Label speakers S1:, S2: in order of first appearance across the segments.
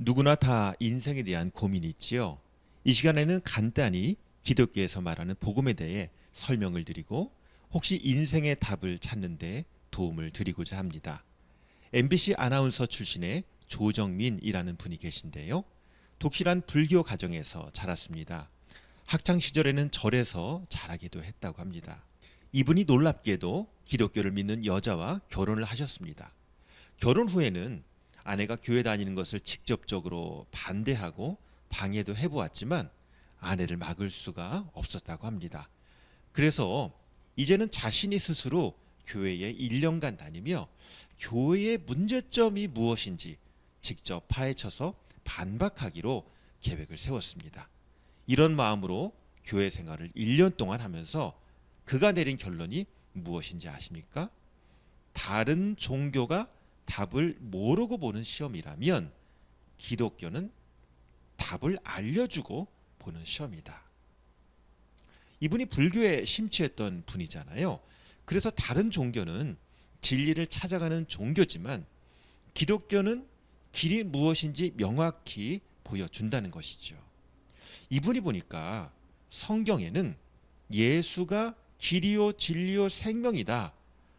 S1: 누구나 다 인생에 대한 고민이 있지요. 이 시간에는 간단히 기독교에서 말하는 복음에 대해 설명을 드리고 혹시 인생의 답을 찾는 데 도움을 드리고자 합니다. MBC 아나운서 출신의 조정민이라는 분이 계신데요. 독실한 불교 가정에서 자랐습니다. 학창 시절에는 절에서 자라기도 했다고 합니다. 이분이 놀랍게도 기독교를 믿는 여자와 결혼을 하셨습니다. 결혼 후에는 아내가 교회 다니는 것을 직접적으로 반대하고 방해도 해보았지만 아내를 막을 수가 없었다고 합니다. 그래서 이제는 자신이 스스로 교회에 1년간 다니며 교회의 문제점이 무엇인지 직접 파헤쳐서 반박하기로 계획을 세웠습니다. 이런 마음으로 교회 생활을 1년 동안 하면서 그가 내린 결론이 무엇인지 아십니까? 다른 종교가 답을 모르고 보는 시험이라면 기독교는 답을 알려주고 보는 시험이다. 이분이 불교에 심취했던 분이잖아요. 그래서 다른 종교는 진리를 찾아가는 종교지만 기독교는 길이 무엇인지 명확히 보여준다는 것이죠. 이분이 보니까 성경에는 예수가 길이요 진리요 생명이다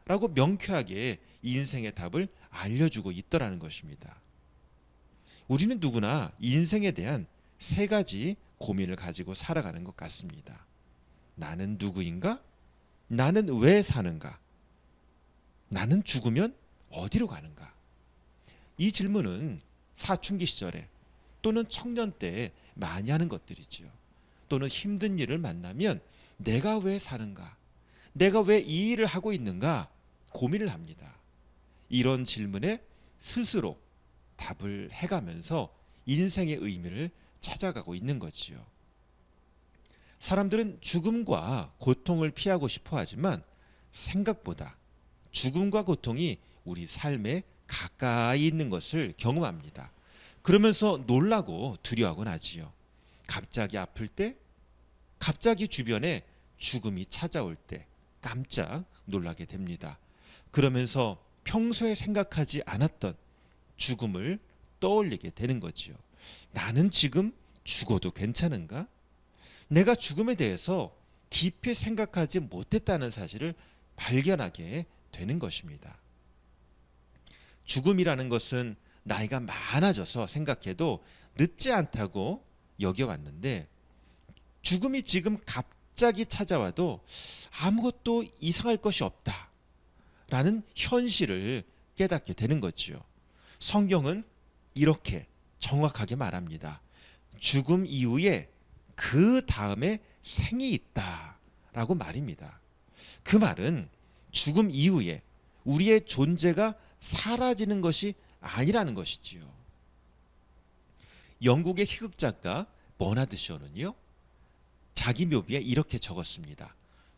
S1: 라고 명쾌하게 인생의 답을 알려주고 있더라는 것입니다. 우리는 누구나 인생에 대한 세 가지 고민을 가지고 살아가는 것 같습니다. 나는 누구인가? 나는 왜 사는가? 나는 죽으면 어디로 가는가? 이 질문은 사춘기 시절에 또는 청년 때에 많이 하는 것들이지요. 또는 힘든 일을 만나면 내가 왜 사는가? 내가 왜 이 일을 하고 있는가? 고민을 합니다. 이런 질문에 스스로 답을 해가면서 인생의 의미를 찾아가고 있는 거지요. 사람들은 죽음과 고통을 피하고 싶어 하지만 생각보다 죽음과 고통이 우리 삶에 가까이 있는 것을 경험합니다. 그러면서 놀라고 두려워하곤 하지요. 갑자기 아플 때, 갑자기 주변에 죽음이 찾아올 때 깜짝 놀라게 됩니다. 그러면서 평소에 생각하지 않았던 죽음을 떠올리게 되는 거지요. 나는 지금 죽어도 괜찮은가? 내가 죽음에 대해서 깊이 생각하지 못했다는 사실을 발견하게 되는 것입니다. 죽음이라는 것은 나이가 많아져서 생각해도 늦지 않다고 여겨왔는데 죽음이 지금 갑자기 찾아와도 아무것도 이상할 것이 없다라는 현실을 깨닫게 되는 거지요. 성경은 이렇게 정확하게 말합니다. 죽음 이후에 그 다음에 생이 있다라고 말입니다. 그 말은 죽음 이후에 우리의 존재가 사라지는 것이 아니라는 것이지요. 영국의 희극 작가 버나드 쇼는요, 자기 묘비에 이렇게 적었습니다.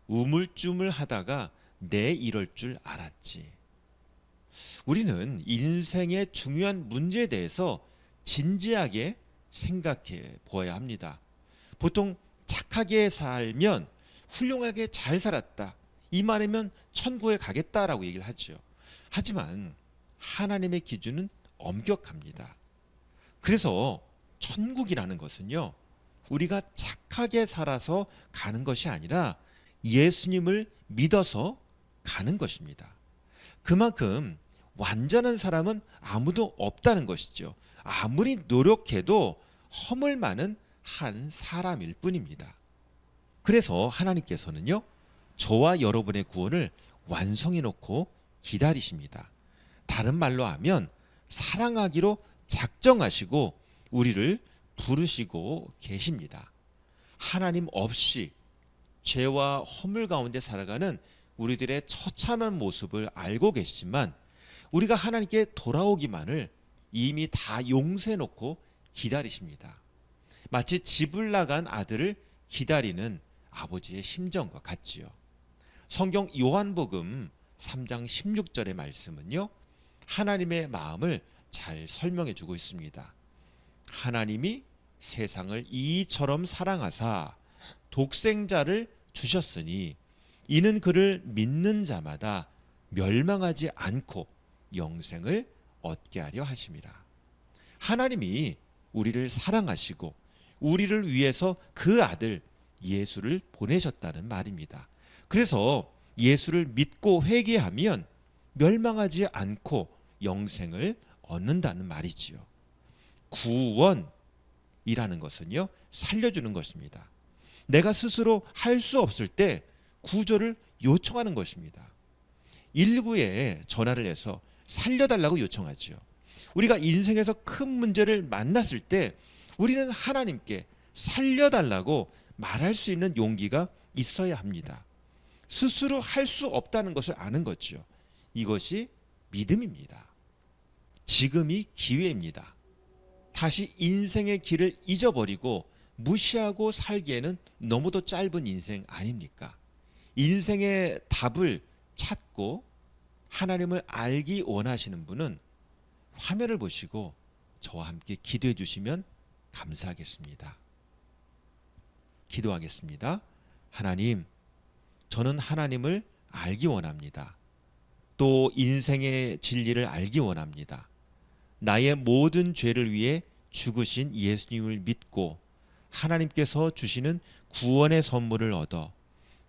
S1: 우물쭈물 하다가 내 이럴 줄 알았지. 우리는 인생의 중요한 문제에 대해서 진지하게 생각해 보아야 합니다. 보통 착하게 살면 훌륭하게 잘 살았다, 이만하면 천국에 가겠다라고 얘기를 하죠. 하지만 하나님의 기준은 엄격합니다. 그래서 천국이라는 것은요, 우리가 착하게 살아서 가는 것이 아니라 예수님을 믿어서 가는 것입니다. 그만큼 완전한 사람은 아무도 없다는 것이죠. 아무리 노력해도 허물 많은 한 사람일 뿐입니다. 그래서 하나님께서는요, 저와 여러분의 구원을 완성해 놓고 기다리십니다. 다른 말로 하면 사랑하기로 작정하시고 우리를 부르시고 계십니다. 하나님 없이 죄와 허물 가운데 살아가는 우리들의 처참한 모습을 알고 계시지만 우리가 하나님께 돌아오기만을 이미 다 용서해 놓고 기다리십니다. 마치 집을 나간 아들을 기다리는 아버지의 심정과 같지요. 성경 요한복음 3장 16절의 말씀은요, 하나님의 마음을 잘 설명해 주고 있습니다. 하나님이 세상을 이처럼 사랑하사 독생자를 주셨으니 이는 그를 믿는 자마다 멸망하지 않고 영생을 얻게 하려 하심이라. 하나님이 우리를 사랑하시고 우리를 위해서 그 아들 예수를 보내셨다는 말입니다. 그래서 예수를 믿고 회개하면 멸망하지 않고 영생을 얻는다는 말이지요. 구원이라는 것은요, 살려주는 것입니다. 내가 스스로 할 수 없을 때 구조를 요청하는 것입니다. 119에 전화를 해서 살려달라고 요청하지요. 우리가 인생에서 큰 문제를 만났을 때 우리는 하나님께 살려달라고 말할 수 있는 용기가 있어야 합니다. 스스로 할 수 없다는 것을 아는 거죠. 이것이 믿음입니다. 지금이 기회입니다. 다시 인생의 길을 잊어버리고 무시하고 살기에는 너무도 짧은 인생 아닙니까? 인생의 답을 찾고 하나님을 알기 원하시는 분은 화면을 보시고 저와 함께 기도해 주시면 감사하겠습니다. 기도하겠습니다. 하나님, 저는 하나님을 알기 원합니다. 또 인생의 진리를 알기 원합니다. 나의 모든 죄를 위해 죽으신 예수님을 믿고 하나님께서 주시는 구원의 선물을 얻어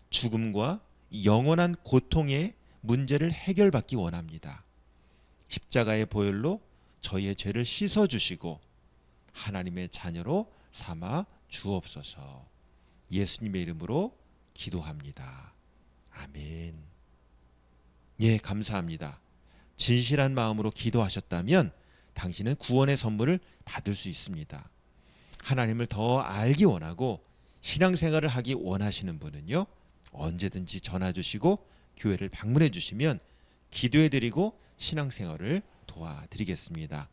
S1: 죽음과 영원한 고통의 문제를 해결받기 원합니다. 십자가의 보혈로 저의 죄를 씻어주시고 하나님의 자녀로 삼아 주옵소서. 예수님의 이름으로 기도합니다. 아멘. 예, 감사합니다. 진실한 마음으로 기도하셨다면 당신은 구원의 선물을 받을 수 있습니다. 하나님을 더 알기 원하고 신앙생활을 하기 원하시는 분은요, 언제든지 전화 주시고 교회를 방문해 주시면 기도해 드리고 신앙생활을 도와드리겠습니다.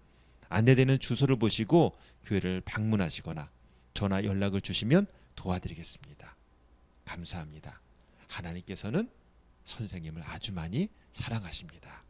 S1: 안내되는 주소를 보시고 교회를 방문하시거나 전화 연락을 주시면 도와드리겠습니다. 감사합니다. 하나님께서는 선생님을 아주 많이 사랑하십니다.